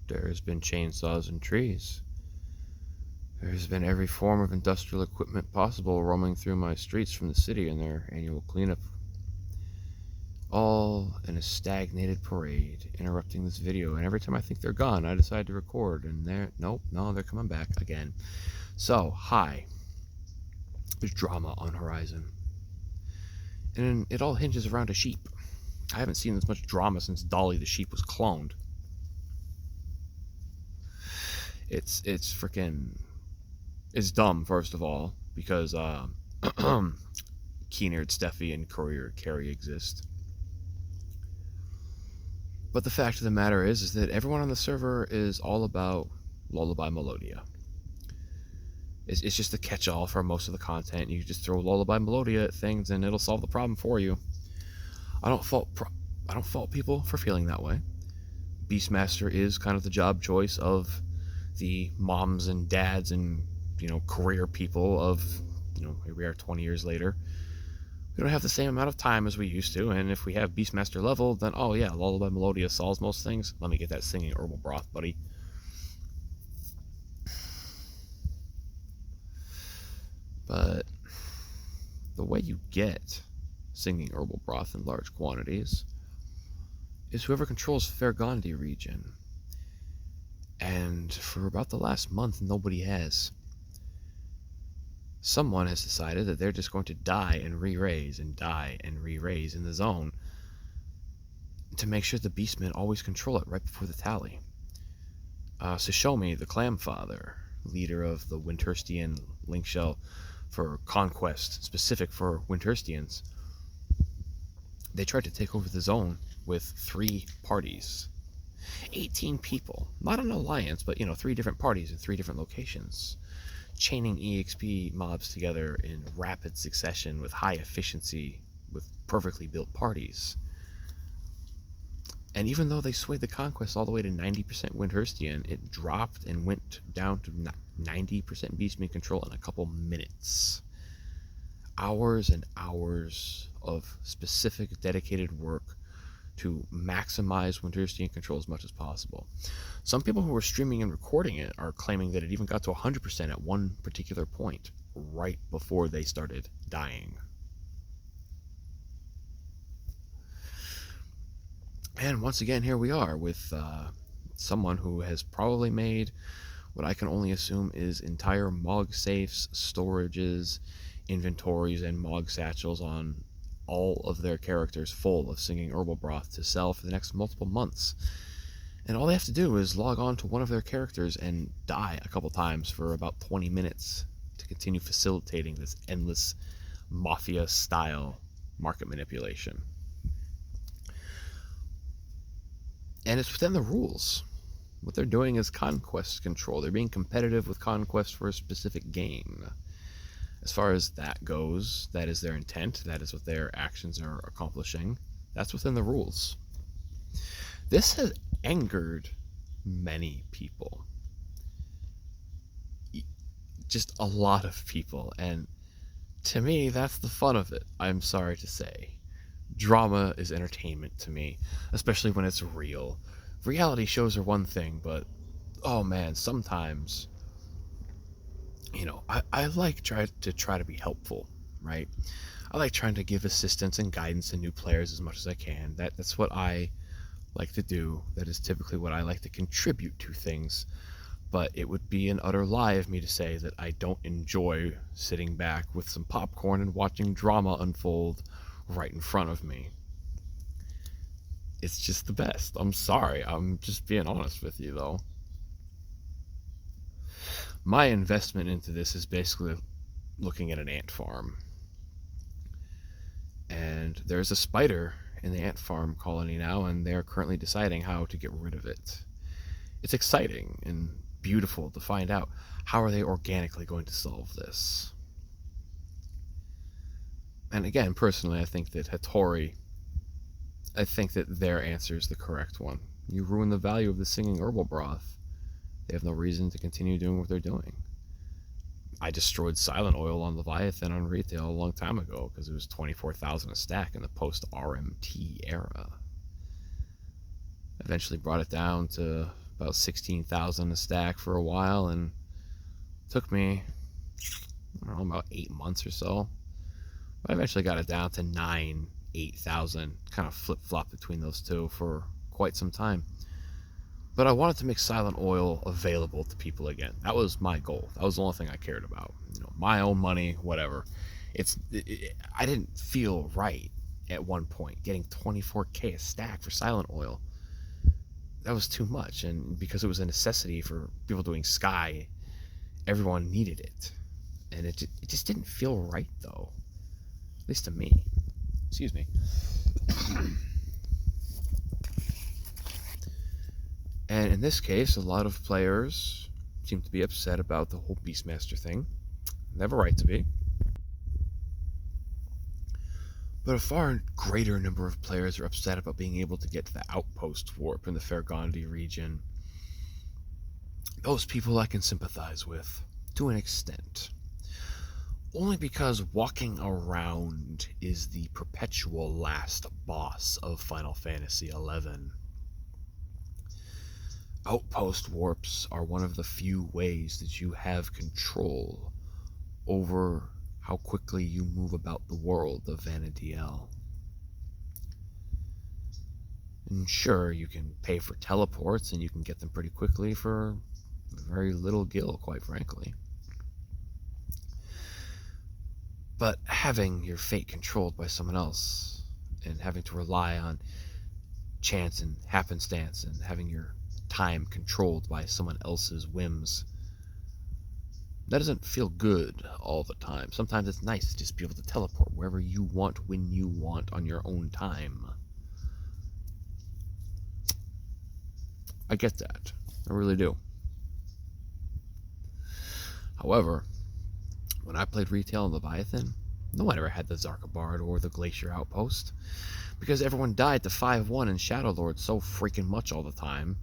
There's been chainsaws and trees. There's been every form of industrial equipment possible roaming through my streets from the city in their annual cleanup. All in a stagnated parade, interrupting this video, and every time I think they're gone, I decide to record, and they're coming back again. So, hi. There's drama on Horizon. And it all hinges around a sheep. I haven't seen this much drama since Dolly the sheep was cloned. It's freaking... It's dumb, first of all, because Keenard, Steffi, and Courier Carrie exist. But the fact of the matter is that everyone on the server is all about Lullaby Melodia. It's just a catch-all for most of the content. You just throw Lullaby Melodia at things and it'll solve the problem for you. I don't fault people for feeling that way. Beastmaster is kind of the job choice of the moms and dads and, career people of, here we are 20 years later. We don't have the same amount of time as we used to, and if we have Beastmaster level, then, oh yeah, Lullaby Melodia solves most things. Let me get that singing herbal broth, buddy. But the way you get singing herbal broth in large quantities is whoever controls Fergandi region. And for about the last month, nobody has. Someone has decided that they're just going to die and re-raise and die and re-raise in the zone to make sure the beastmen always control it right before the tally. Sashomi, the Clamfather, leader of the Winterstian link shell for conquest, specific for Winterstians, they tried to take over the zone with 3 parties. 18 people. Not an alliance, but 3 different parties in 3 different locations. Chaining EXP mobs together in rapid succession with high efficiency, with perfectly built parties. And even though they swayed the conquest all the way to 90% Winterstian, it dropped and went down to 90% Beastman control in a couple minutes. Hours and hours of specific dedicated work to maximize Winterstian control as much as possible. Some people who were streaming and recording it are claiming that it even got to 100% at one particular point, right before they started dying. And once again, here we are with someone who has probably made what I can only assume is entire Mog safes, storages, inventories, and Mog satchels on all of their characters full of singing herbal broth to sell for the next multiple months. And all they have to do is log on to one of their characters and die a couple times for about 20 minutes to continue facilitating this endless mafia-style market manipulation. And it's within the rules. What they're doing is conquest control. They're being competitive with conquest for a specific gain. As far as that goes, that is their intent. That is what their actions are accomplishing. That's within the rules. This has angered many people. Just a lot of people. And to me, that's the fun of it, I'm sorry to say. Drama is entertainment to me, especially when it's real. Reality shows are one thing, but, oh man, sometimes... I like to try to be helpful, right? I like trying to give assistance and guidance to new players as much as I can. That's what I like to do. That is typically what I like to contribute to things. But it would be an utter lie of me to say that I don't enjoy sitting back with some popcorn and watching drama unfold right in front of me. It's just the best. I'm sorry. I'm just being honest with you, though. My investment into this is basically looking at an ant farm. And there's a spider in the ant farm colony now, and they're currently deciding how to get rid of it. It's exciting and beautiful to find out how are they organically going to solve this. And again, personally, I think that their answer is the correct one. You ruin the value of the singing herbal broth. They have no reason to continue doing what they're doing. I destroyed Silent Oil on Leviathan on retail a long time ago because it was 24,000 a stack in the post-RMT era. Eventually brought it down to about 16,000 a stack for a while, and it took me, I don't know, about 8 months or so. But I eventually got it down to 9, 8,000. Kind of flip-flop between those two for quite some time. But I wanted to make Silent Oil available to people again. That was my goal. That was the only thing I cared about. You know, my own money, whatever. I didn't feel right at one point getting 24K a stack for Silent Oil. That was too much, and because it was a necessity for people doing Sky, everyone needed it. And it just didn't feel right, though. At least to me. Excuse me. And in this case, a lot of players seem to be upset about the whole Beastmaster thing. They have a right to be. But a far greater number of players are upset about being able to get to the Outpost Warp in the Fergandi region. Those people I can sympathize with, to an extent. Only because walking around is the perpetual last boss of Final Fantasy XI. Outpost warps are one of the few ways that you have control over how quickly you move about the world of Vana'diel. And sure, you can pay for teleports and you can get them pretty quickly for very little gil, quite frankly. But having your fate controlled by someone else and having to rely on chance and happenstance and having your time controlled by someone else's whims, that doesn't feel good all the time. Sometimes it's nice to just be able to teleport wherever you want, when you want, on your own time. I get that. I really do. However, when I played Retail and Leviathan, no one ever had the Zarkabard or the Glacier Outpost, because everyone died to 5-1 and Shadowlord so freaking much all the time.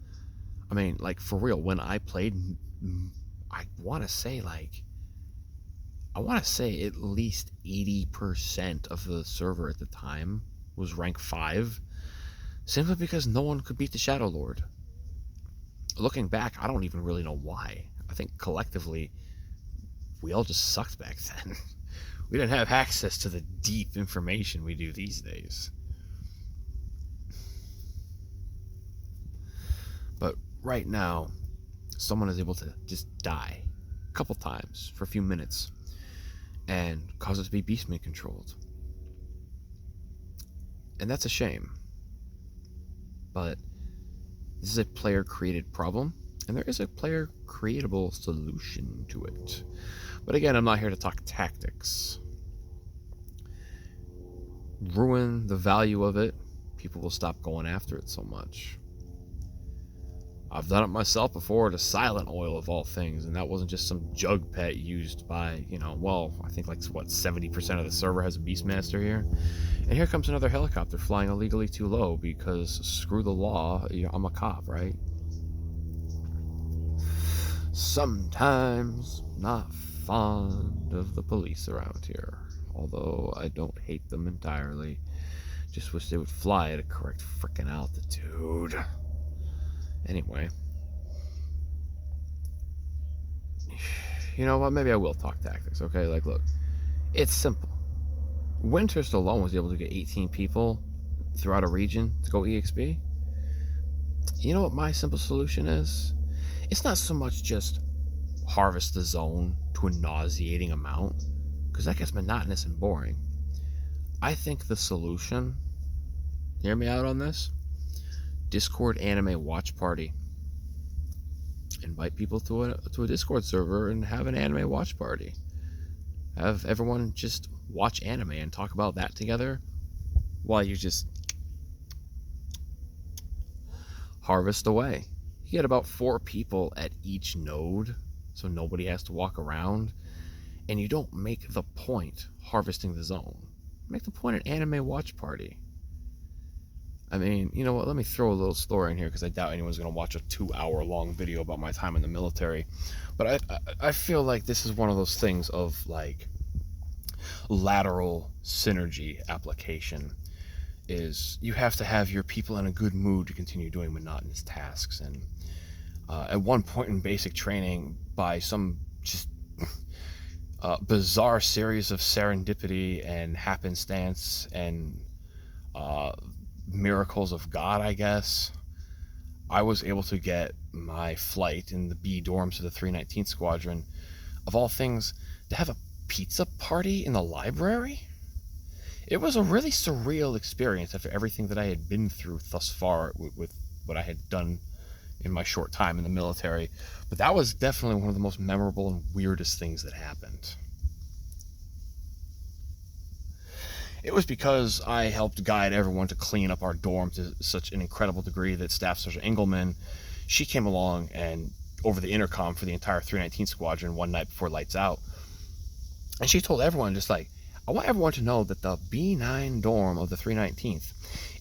I mean, like, for real, when I played, I want to say at least 80% of the server at the time was rank 5, simply because no one could beat the Shadowlord. Looking back, I don't even really know why. I think collectively, we all just sucked back then. We didn't have access to the deep information we do these days. But right now, someone is able to just die a couple times for a few minutes and cause it to be Beastman controlled. And that's a shame. But this is a player created problem, and there is a player creatable solution to it. But again, I'm not here to talk tactics. Ruin the value of it, people will stop going after it so much. I've done it myself before to Silent Oil of all things, and that wasn't just some jug pet used by, I think 70% of the server has a Beastmaster here. And here comes another helicopter flying illegally too low because screw the law, I'm a cop, right? Sometimes not fond of the police around here, although I don't hate them entirely. Just wish they would fly at a correct frickin' altitude. Anyway, you know what, maybe I will talk tactics, okay? Like, look, it's simple. Winters alone was able to get 18 people throughout a region to go EXP. You know what my simple solution is? It's not so much just harvest the zone to a nauseating amount, because that gets monotonous and boring. I think the solution, hear me out on this, Discord anime watch party. Invite people to a Discord server and have an anime watch party. Have everyone just watch anime and talk about that together while you just harvest away. You get about 4 people at each node, so nobody has to walk around, and you don't make the point harvesting the zone. Make the point an anime watch party. I mean, you know what, let me throw a little story in here because I doubt anyone's going to watch a 2-hour-long video about my time in the military. But I feel like this is one of those things of, like, lateral synergy application. Is you have to have your people in a good mood to continue doing monotonous tasks. And At one point in basic training, by some just bizarre series of serendipity and happenstance and miracles of God, I guess, I was able to get my flight in the B dorms of the 319th Squadron, of all things, to have a pizza party in the library. It was a really surreal experience after everything that I had been through thus far with what I had done in my short time in the military. But that was definitely one of the most memorable and weirdest things that happened. It was because I helped guide everyone to clean up our dorm to such an incredible degree that Staff Sergeant Engelman, she came along and over the intercom for the entire 319 Squadron one night before lights out. And she told everyone, just like, I want everyone to know that the B9 dorm of the 319th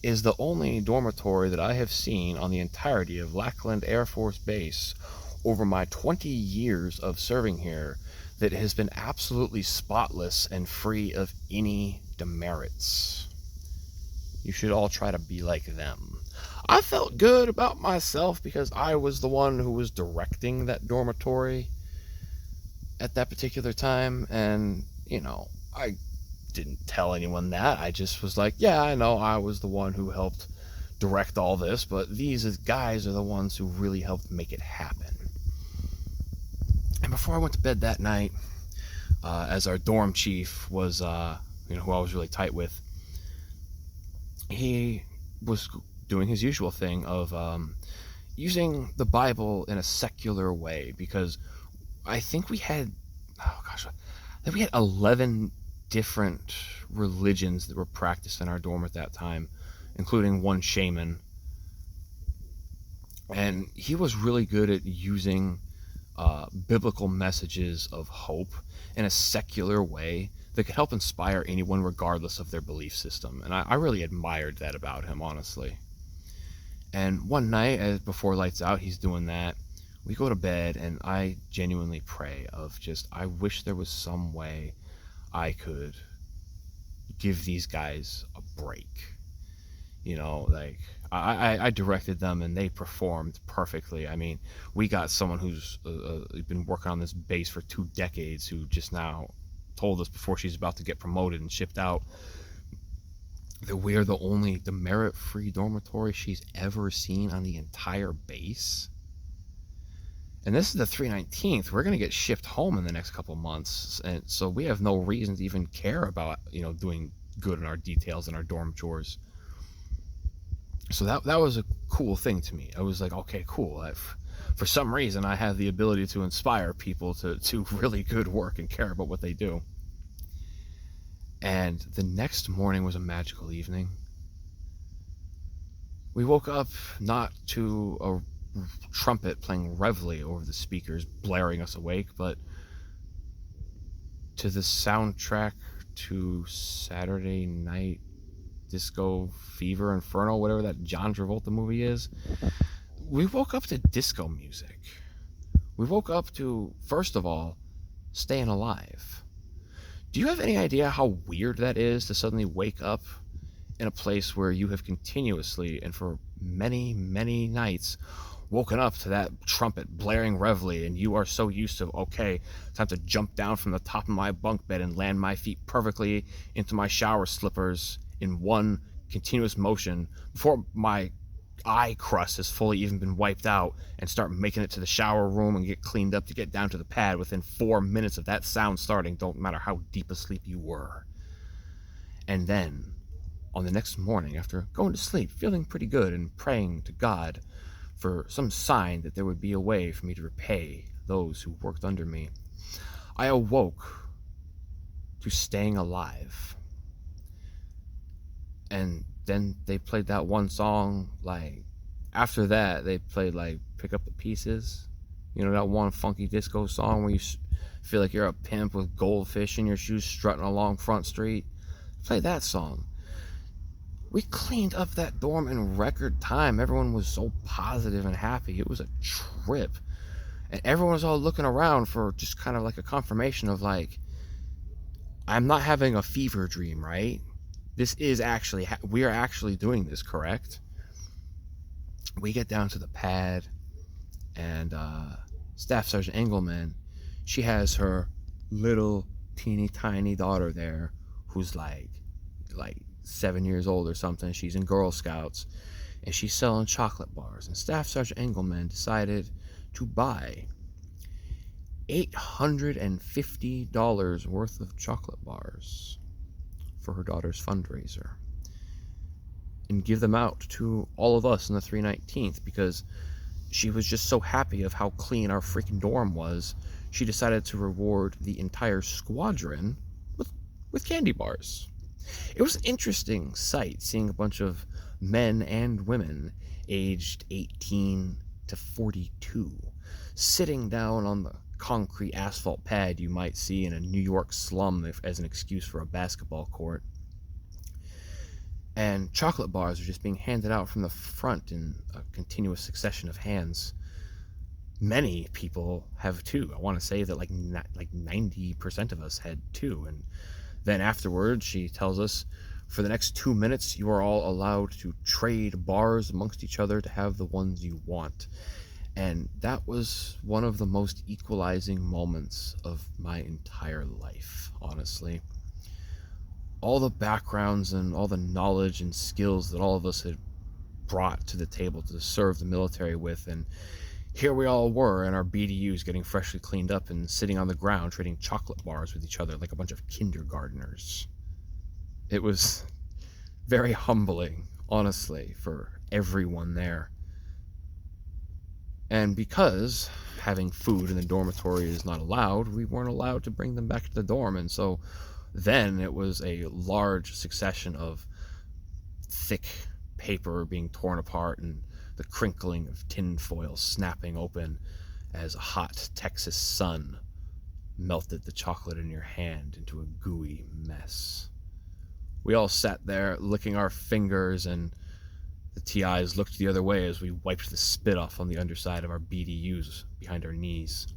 is the only dormitory that I have seen on the entirety of Lackland Air Force Base over my 20 years of serving here that has been absolutely spotless and free of any demerits. You should all try to be like them. I felt good about myself because I was the one who was directing that dormitory at that particular time, and I didn't tell anyone that. I just was like, yeah, I know I was the one who helped direct all this, but these guys are the ones who really helped make it happen. And before I went to bed that night, as our dorm chief was, who I was really tight with, he was doing his usual thing of using the Bible in a secular way, because I think we had 11 different religions that were practiced in our dorm at that time, including one shaman. And he was really good at using biblical messages of hope in a secular way that could help inspire anyone regardless of their belief system. And I really admired that about him, honestly. And one night, before lights out, he's doing that. We go to bed, and I genuinely pray of just, I wish there was some way I could give these guys a break. I directed them, and they performed perfectly. I mean, we got someone who's been working on this base for 2 decades who just now told us before she's about to get promoted and shipped out that we're the only demerit-free dormitory she's ever seen on the entire base. And this is the 319th. We're going to get shipped home in the next couple months, and so we have no reason to even care about doing good in our details and our dorm chores. So that was a cool thing to me. I was like, okay, cool. For some reason, I have the ability to inspire people to do really good work and care about what they do. And the next morning was a magical evening. We woke up not to a trumpet playing reveille over the speakers, blaring us awake, but to the soundtrack to Saturday Night Disco Fever Inferno, whatever that John Travolta movie is. We woke up to disco music. We woke up to, first of all, Staying Alive. Do you have any idea how weird that is, to suddenly wake up in a place where you have continuously and for many, many nights woken up to that trumpet blaring reveille, and you are so used to, okay, time to jump down from the top of my bunk bed and land my feet perfectly into my shower slippers in one continuous motion before my eye crust has fully even been wiped out, and start making it to the shower room and get cleaned up to get down to the pad within 4 minutes of that sound starting, don't matter how deep asleep you were. And then on the next morning, after going to sleep feeling pretty good and praying to God for some sign that there would be a way for me to repay those who worked under me, I awoke to Staying Alive. And then they played that one song. After that, they played Pick Up the Pieces, that one funky disco song where you feel like you're a pimp with goldfish in your shoes strutting along Front Street. Play that song. We cleaned up that dorm in record time. Everyone was so positive and happy. It was a trip. And everyone was all looking around for just kind of like a confirmation of I'm not having a fever dream, right? This is actually, we are actually doing this, correct? We get down to the pad, And Staff Sergeant Engelman, she has her little teeny tiny daughter there who's like 7 years old or something. She's in Girl Scouts and she's selling chocolate bars. And Staff Sergeant Engelman decided to buy $850 worth of chocolate bars for her daughter's fundraiser and give them out to all of us in the 319th because she was just so happy of how clean our freaking dorm was. She decided to reward the entire squadron with candy bars. It was an interesting sight seeing a bunch of men and women aged 18 to 42 sitting down on the concrete asphalt pad you might see in a New York slum as an excuse for a basketball court. And chocolate bars are just being handed out from the front in a continuous succession of hands. Many people have two. I want to say that like 90% of us had two. And then afterwards, she tells us, for the next 2 minutes, you are all allowed to trade bars amongst each other to have the ones you want. And that was one of the most equalizing moments of my entire life, honestly. All the backgrounds and all the knowledge and skills that all of us had brought to the table to serve the military with, and here we all were in our BDUs getting freshly cleaned up and sitting on the ground trading chocolate bars with each other like a bunch of kindergartners. It was very humbling, honestly, for everyone there. And because having food in the dormitory is not allowed, we weren't allowed to bring them back to the dorm, and so then it was a large succession of thick paper being torn apart and the crinkling of tinfoil snapping open as a hot Texas sun melted the chocolate in your hand into a gooey mess. We all sat there licking our fingers, and the TIs looked the other way as we wiped the spit off on the underside of our BDUs behind our knees.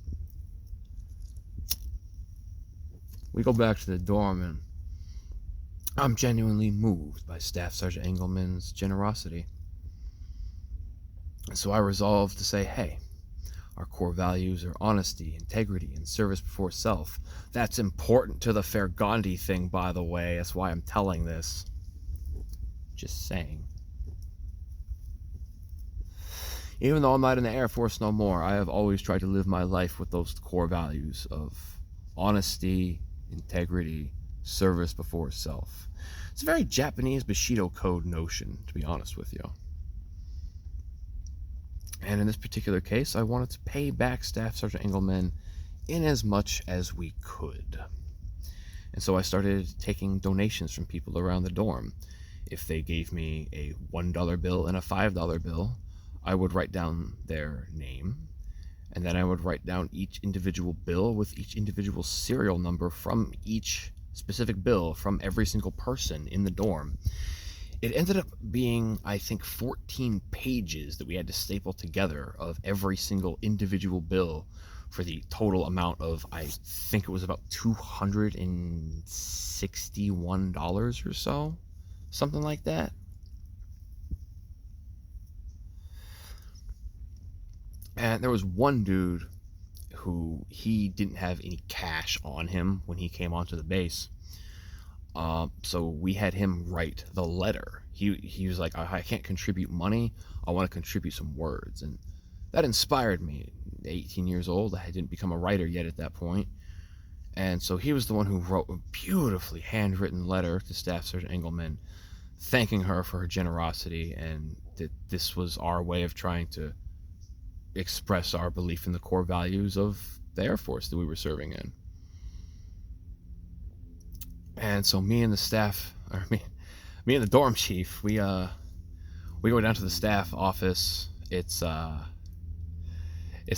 We go back to the dorm, and I'm genuinely moved by Staff Sergeant Engelman's generosity. And so I resolved to say, hey, our core values are honesty, integrity, and service before self. That's important to the Fair Gandhi thing, by the way. That's why I'm telling this. Just saying. Even though I'm not in the Air Force no more, I have always tried to live my life with those core values of honesty, integrity, service before self. It's a very Japanese Bushido code notion, to be honest with you. And in this particular case, I wanted to pay back Staff Sergeant Engelman in as much as we could. And so I started taking donations from people around the dorm. If they gave me a $1 bill and a $5 bill, I would write down their name, and then I would write down each individual bill with each individual serial number from each specific bill from every single person in the dorm. It ended up being, I think, 14 pages that we had to staple together of every single individual bill for the total amount of, I think it was about $261 or so, something like that. And there was one dude who he didn't have any cash on him when he came onto the base. So we had him write the letter. He was like, I can't contribute money. I want to contribute some words. And that inspired me. 18 years old, I didn't become a writer yet at that point. And so he was the one who wrote a beautifully handwritten letter to Staff Sergeant Engelman, thanking her for her generosity, and that this was our way of trying to express our belief in the core values of the Air Force that we were serving in. And so me and the staff, or me and the dorm chief, we go down to the staff office. It's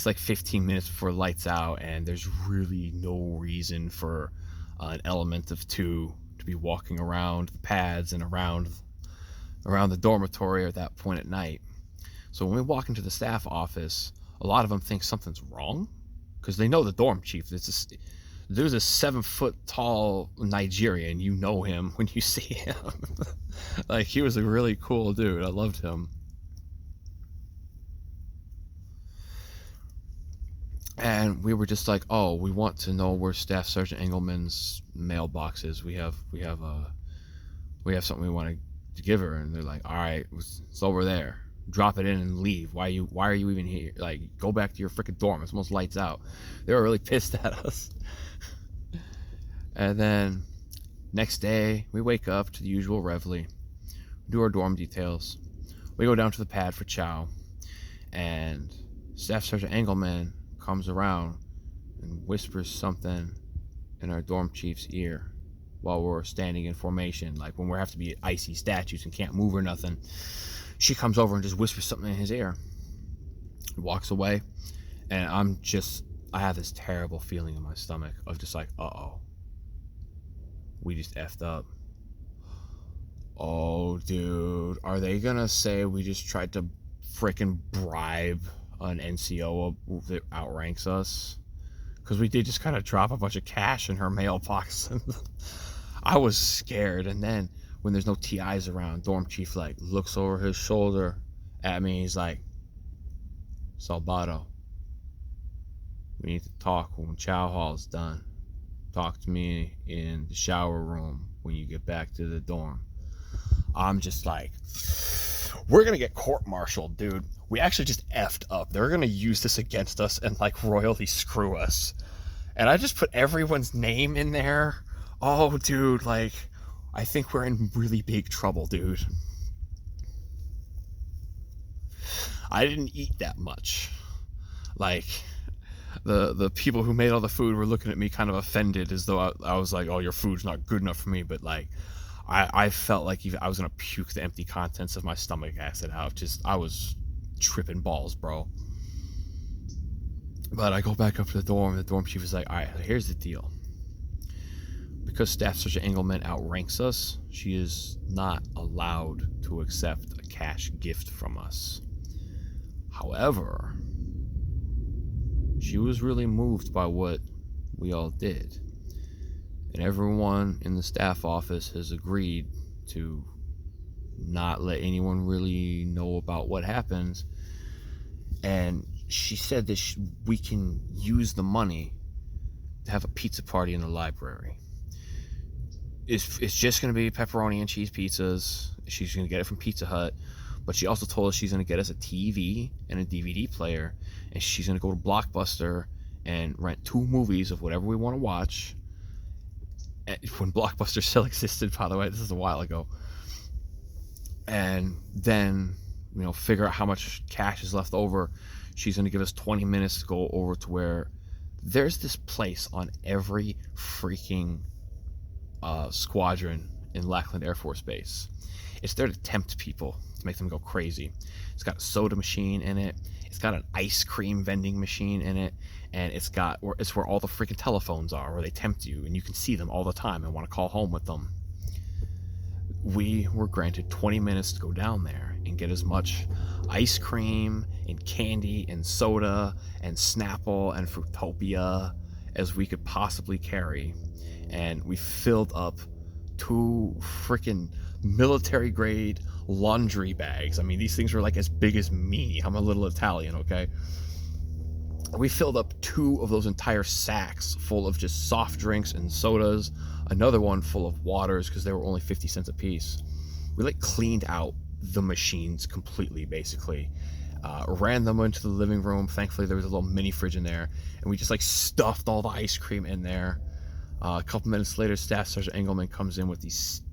like 15 minutes before lights out, and there's really no reason for an element of two to be walking around the pads and around the dormitory at that point at night. So when we walk into the staff office, a lot of them think something's wrong because they know the dorm chief. There's a 7-foot-tall Nigerian. You know him when you see him. Like, he was a really cool dude. I loved him. And we were just like, oh, we want to know where Staff Sergeant Engelman's mailbox is. We have something we want to give her. And they're like, all right, it's over there. Drop it in and leave. Why are you even here? Like, go back to your freaking dorm. It's almost lights out. They were really pissed at us. And then next day, we wake up to the usual reveille, do our dorm details. We go down to the pad for chow, and Staff Sergeant Engelman comes around and whispers something in our dorm chief's ear while we're standing in formation, like when we have to be icy statues and can't move or nothing. She comes over and just whispers something in his ear, walks away, and I have this terrible feeling in my stomach of just like, uh-oh, we just effed up. Oh, dude, are they gonna say we just tried to freaking bribe an NCO that outranks us? Because we did just kind of drop a bunch of cash in her mailbox. I was scared. And then when there's no TIs around, dorm chief like looks over his shoulder at me. He's like, Salvato, we need to talk when chow hall's done. Talk to me in the shower room when you get back to the dorm. I'm just like, we're gonna get court-martialed, dude. We actually just effed up. They're gonna use this against us and like royally screw us. And I just put everyone's name in there. Oh, dude, like, I think we're in really big trouble, dude. I didn't eat that much. Like, the people who made all the food were looking at me kind of offended, as though I was like, oh, your food's not good enough for me. But like, I felt like I was gonna puke the empty contents of my stomach acid out. I was tripping balls, bro. But I go back up to the dorm. The dorm chief is like, all right, here's the deal. Because Staff Sergeant Engelman outranks us, she is not allowed to accept a cash gift from us. However, she was really moved by what we all did. And everyone in the staff office has agreed to not let anyone really know about what happens. And she said that we can use the money to have a pizza party in the library. It's just going to be pepperoni and cheese pizzas. She's going to get it from Pizza Hut. But she also told us she's going to get us a TV and a DVD player. And she's going to go to Blockbuster and rent 2 movies of whatever we want to watch. When Blockbuster still existed, by the way, this is a while ago. And then, figure out how much cash is left over. She's going to give us 20 minutes to go over to where there's this place on every freaking squadron in Lackland Air Force Base. It's there to tempt people, to make them go crazy. It's got a soda machine in it. It's got an ice cream vending machine in it. And it's where all the freaking telephones are, where they tempt you, and you can see them all the time and want to call home with them. We were granted 20 minutes to go down there and get as much ice cream and candy and soda and Snapple and Fruitopia as we could possibly carry. And we filled up 2 freaking military grade laundry bags. I mean, these things were like as big as me. I'm a little Italian, okay? We filled up 2 of those entire sacks full of just soft drinks and sodas, another one full of waters because they were only 50 cents a piece. We like cleaned out the machines completely, basically. Ran them into the living room. Thankfully, there was a little mini fridge in there, and we just like stuffed all the ice cream in there. A couple minutes later, Staff Sergeant Engelman comes in with these.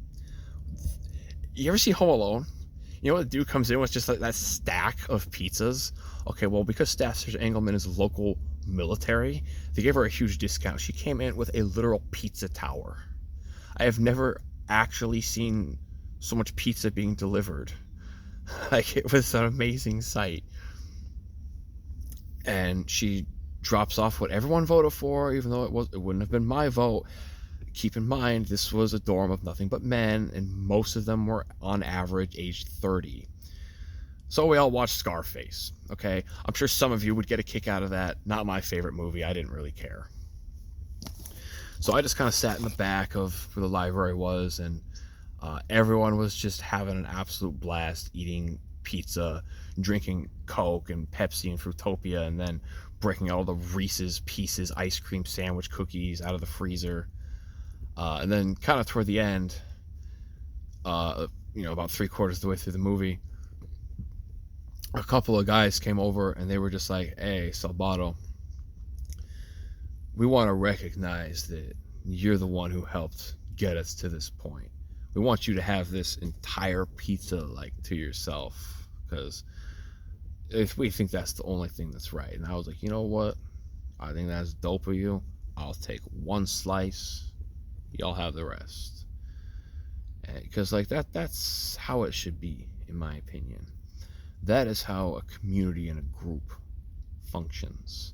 You ever see Home Alone? You know what the dude comes in with, just like that stack of pizzas? Okay, well, because Staff Sergeant Engelman is local military, they gave her a huge discount. She came in with a literal pizza tower. I have never actually seen so much pizza being delivered. Like, it was an amazing sight. And she drops off what everyone voted for, even though it wouldn't have been my vote. Keep in mind, this was a dorm of nothing but men, and most of them were on average age 30. So we all watched Scarface, okay? I'm sure some of you would get a kick out of that. Not my favorite movie. I didn't really care. So I just kind of sat in the back of where the library was, and everyone was just having an absolute blast eating pizza, drinking Coke and Pepsi and Fruitopia, and then breaking all the Reese's Pieces ice cream sandwich cookies out of the freezer. And then kind of toward the end, about 3/4 of the way through the movie, a couple of guys came over and they were just like, "Hey, Salvato, we want to recognize that you're the one who helped get us to this point. We want you to have this entire pizza like to yourself, because if we think that's the only thing that's right." And I was like, you know what? I think that's dope of you. I'll take one slice. Y'all have the rest. Because like that's how it should be, in my opinion. That is how a community and a group functions.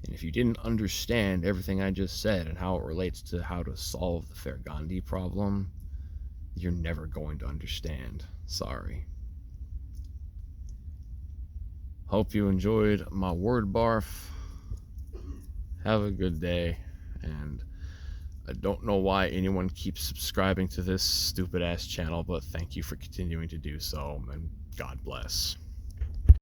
And if you didn't understand everything I just said and how it relates to how to solve the Fergandi problem, you're never going to understand. Sorry. Hope you enjoyed my word barf. Have a good day. And I don't know why anyone keeps subscribing to this stupid ass channel, but thank you for continuing to do so, and God bless.